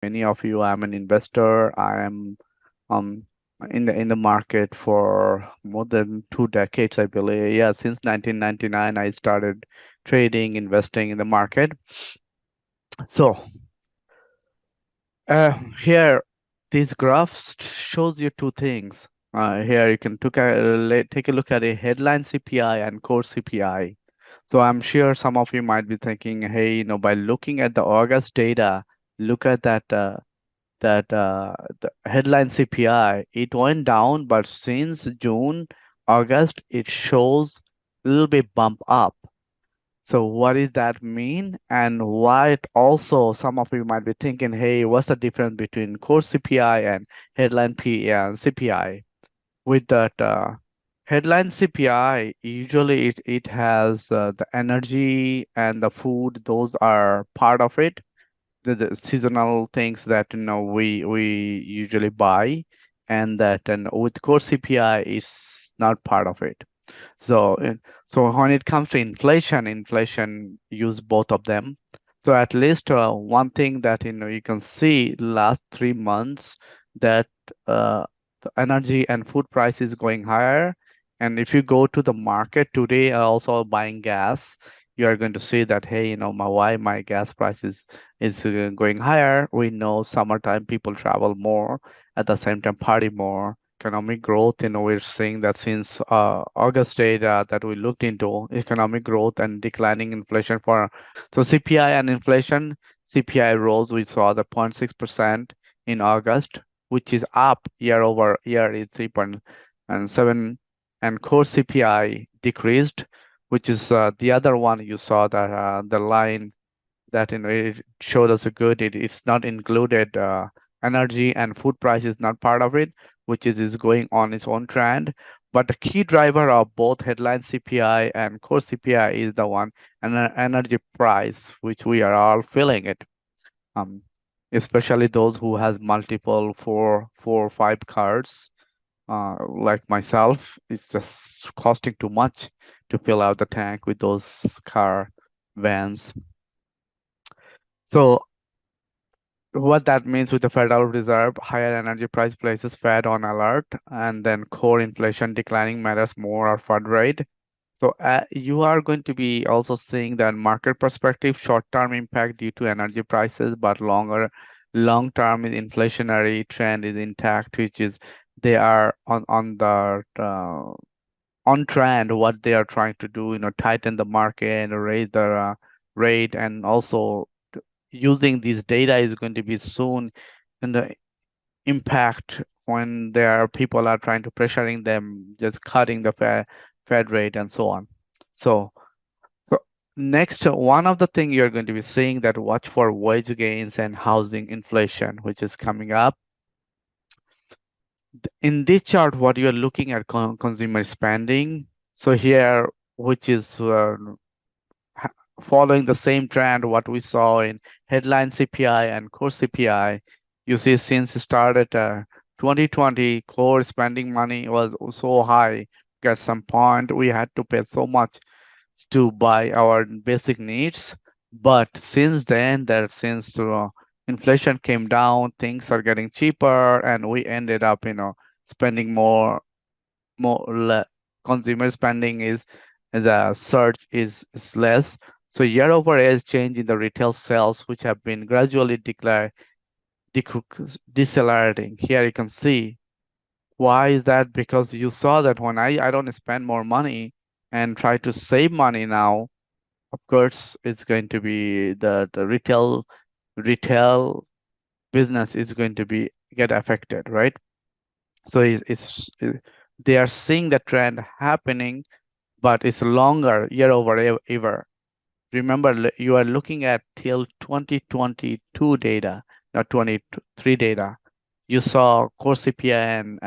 many of you, I'm an investor. I am um in the market for more than 2 decades, I believe. Yeah, since 1999, I started trading, investing in the market. So here, this graph shows you two things. Here you can take a look at a headline CPI and core CPI. So I'm sure some of you might be thinking, hey, by looking at the August data, look at that the headline CPI, it went down, but since June, August, it shows a little bit bump up. So what does that mean? And why it also, some of you might be thinking, hey, what's the difference between core CPI and headline CPI? With that headline CPI, usually it has the energy and the food, those are part of it, the seasonal things that we usually buy, and that and with core CPI is not part of it. So so when it comes to inflation, inflation use both of them. So at least one thing that you can see last 3 months that uh, the energy and food price is going higher. And if you go to the market today, also buying gas, you are going to see that, hey, why my gas price is going higher. We know summertime people travel more, at the same time party more. Economic growth, we're seeing that since August data that we looked into economic growth and declining inflation for so CPI and inflation. CPI rose, we saw the 0.6% in August, which is up year over year is 3.7, and core CPI decreased, which is the other one you saw that the line that it showed us a good it's not included energy and food price is not part of it, which is going on its own trend. But the key driver of both headline CPI and core CPI is the one energy price, which we are all feeling it. um Especially those who has multiple four or five cars, like myself. It's just costing too much to fill out the tank with those car vans. So what that means with the Federal Reserve, higher energy price places Fed on alert, and then core inflation declining matters more or Fed rate. So you are going to be also seeing that market perspective, short-term impact due to energy prices, but long-term inflationary trend is intact, which is they are on the on trend. What they are trying to do, tighten the market and raise the rate, and also using this data is going to be soon in the impact when there are people are trying to pressuring them, just cutting the Fed rate and so on. So, so next, one of the thing you're going to be seeing that watch for wage gains and housing inflation, which is coming up. In this chart, what you're looking at consumer spending. So here, which is following the same trend what we saw in headline CPI and core CPI. You see, since it started 2020, core spending money was so high. At some point, we had to pay so much to buy our basic needs. But since then, since inflation came down, things are getting cheaper, and we ended up, spending more consumer spending is a surge is less. So year over year change in the retail sales, which have been gradually decelerating. Here you can see why is that? Because you saw that when I don't spend more money and try to save money now, of course it's going to be the retail business is going to be get affected, right? So they are seeing the trend happening, but it's longer year over year. Remember, you are looking at till 2022 data, not 23 data. You saw core CPI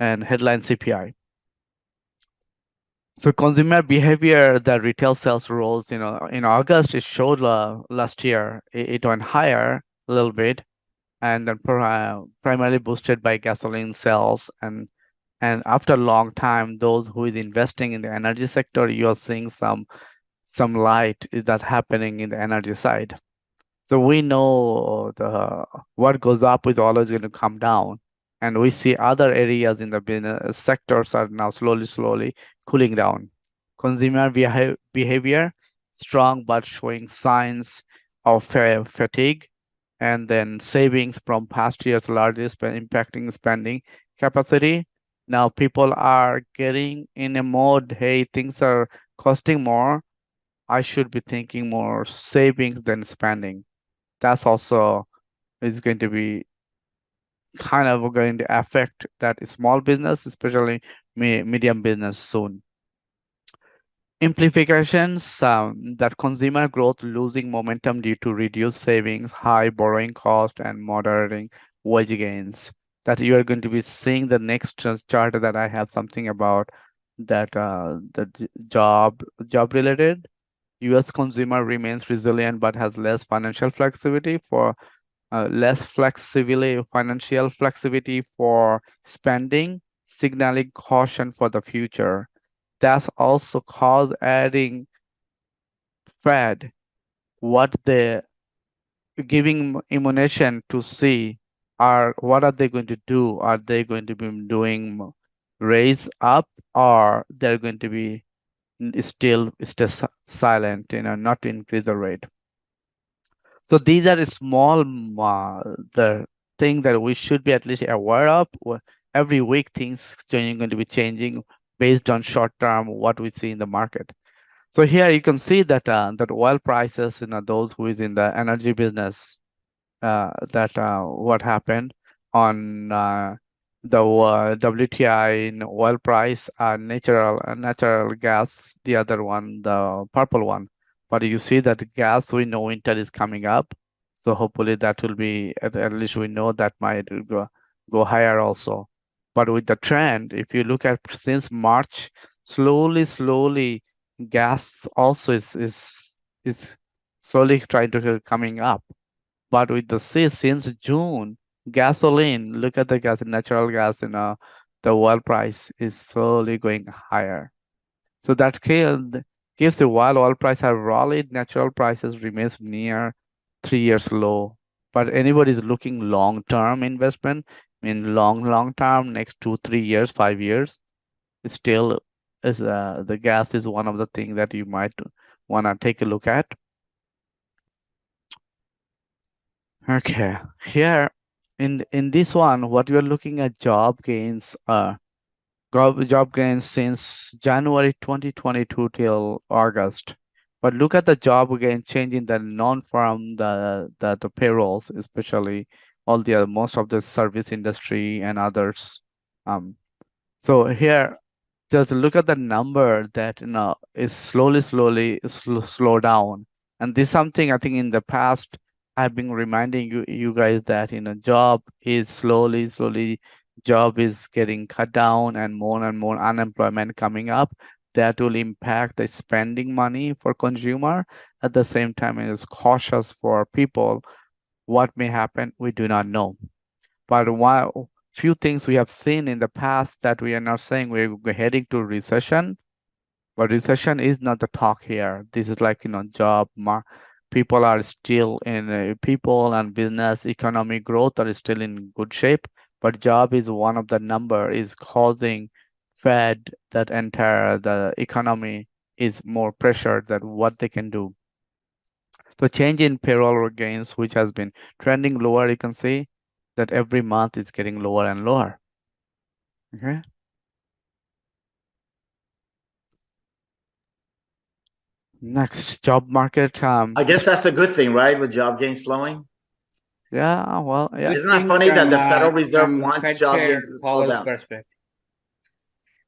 and headline CPI. So consumer behavior, the retail sales rose, in August, it showed last year, it went higher a little bit, and then primarily boosted by gasoline sales. And after a long time, those who is investing in the energy sector, you are seeing some light is that happening in the energy side. So we know the what goes up is always going to come down, and we see other areas in the business sectors are now slowly cooling down. Consumer behavior strong but showing signs of fatigue, and then savings from past years largely impacting spending capacity. Now people are getting in a mode, hey, things are costing more. I should be thinking more savings than spending. That's also is going to be kind of going to affect that small business, especially medium business soon. Implications that consumer growth losing momentum due to reduced savings, high borrowing cost, and moderating wage gains. That you are going to be seeing the next chart that I have something about that job related. U.S. consumer remains resilient but has less financial flexibility for financial flexibility for spending, signaling caution for the future. That's also cause adding Fed what they giving ammunition to see are what are they going to do? Are they going to be doing raise up or they're going to be still stay silent, not increase the rate. So these are the small the thing that we should be at least aware of. Every week things changing going to be changing based on short term what we see in the market. So here you can see that that oil prices, those who is in the energy business, that what happened on the WTI in oil price, natural gas, the other one, the purple one. But you see that gas, we know winter is coming up, so hopefully that will be at least we know that might go higher also. But with the trend, if you look at since March, slowly, gas also is slowly trying to coming up. But with the since June, gasoline, look at the natural gas, the oil price is slowly going higher. So that gives the while oil price have rallied, natural prices remains near 3 years low. But anybody is looking long-term investment, in long term, next 2, 3 years, 5 years, still is the gas is one of the things that you might wanna take a look at. Okay, here in this one, what you're looking at job gains since January 2022 till August. But look at the job gain change in the non-farm the payrolls, especially all the most of the service industry and others. Um, so here just look at the number that is slowly slow down. And this is something I think in the past I've been reminding you guys that job is slowly job is getting cut down and more unemployment coming up. That will impact the spending money for consumer. At the same time, it is cautious for people. What may happen, we do not know. But while few things we have seen in the past that we are not saying we're heading to recession, but recession is not the talk here. This is like people are still in people and business economic growth are still in good shape, but job is one of the number is causing Fed that entire the economy is more pressured than what they can do. So change in payroll gains, which has been trending lower, you can see that every month it's getting lower and lower. Okay. Next, job market. I guess that's a good thing, right? With job gains slowing. Yeah, well, yeah. Isn't Good that thing funny that the Federal Reserve from wants Fed job Chair gains to slow Powell's down? perspective.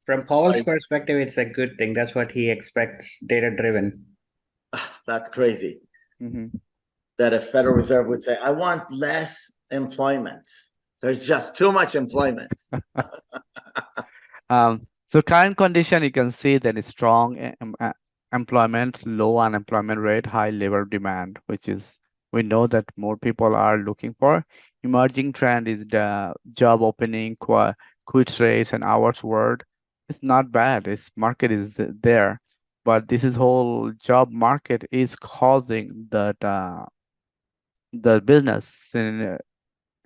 From Powell's Sorry, perspective, it's a good thing. That's what he expects, data driven. that's crazy hmm that a Federal Reserve would say, I want less employment. There's just too much employment. So current condition, you can see that is strong employment, low unemployment rate, high labor demand, which is we know that more people are looking for. Emerging trend is the job opening, quit rates, and hours worked. It's not bad. Its market is there, but this is whole job market is causing that the business and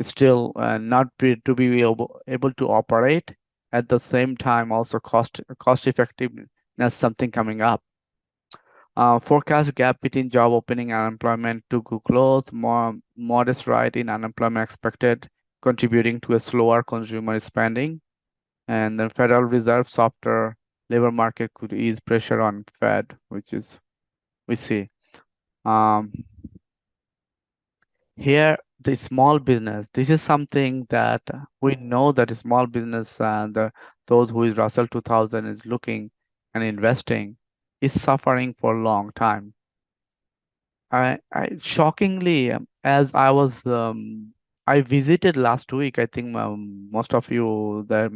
still not to be able to operate at the same time also cost effectiveness something coming up. Forecast gap between job opening and unemployment to go close, more modest rise in unemployment expected, contributing to a slower consumer spending. And the Federal Reserve softer labor market could ease pressure on Fed, which is we see. Um, Here, the small business, this is something that we know that small business and those who is Russell 2000 is looking and investing is suffering for a long time. I shockingly, I visited last week. I think most of you that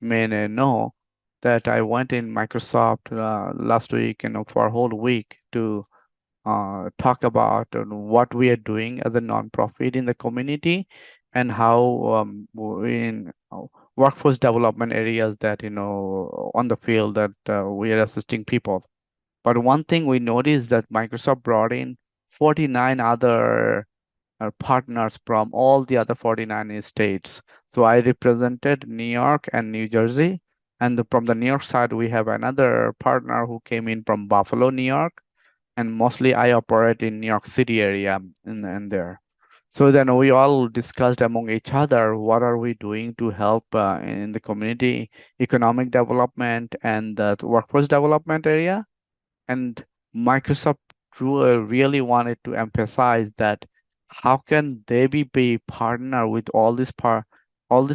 may know that I went in Microsoft last week, for a whole week to talk about what we are doing as a nonprofit in the community and how in workforce development areas that on the field that we are assisting people. But one thing we noticed that Microsoft brought in 49 other partners from all the other 49 states. So I represented New York and New Jersey. And from the New York side, we have another partner who came in from Buffalo, New York. And mostly I operate in New York City area in there. So then we all discussed among each other what are we doing to help in the community economic development and the workforce development area. And Microsoft really wanted to emphasize that how can they be partner with all these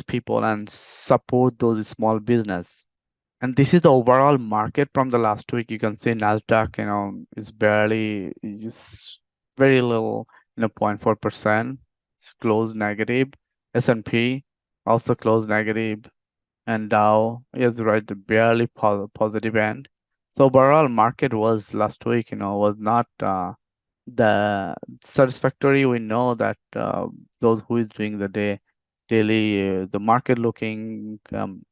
people and support those small business. And this is the overall market from the last week. You can see Nasdaq, is barely just very little, 0.4%. It's closed negative. S&P also closed negative, and Dow is right barely positive end. So overall market was last week, was not the satisfactory. We know that those who is doing the daily the market looking,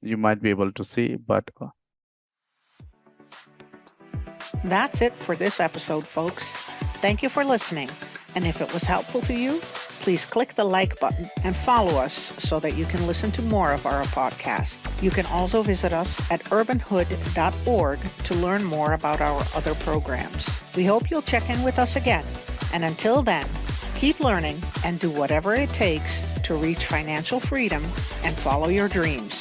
you might be able to see, but That's it for this episode, folks. Thank you for listening. And if it was helpful to you, please click the like button and follow us so that you can listen to more of our podcast. You can also visit us at urbanhood.org to learn more about our other programs. We hope you'll check in with us again. And until then, keep learning and do whatever it takes to reach financial freedom and follow your dreams.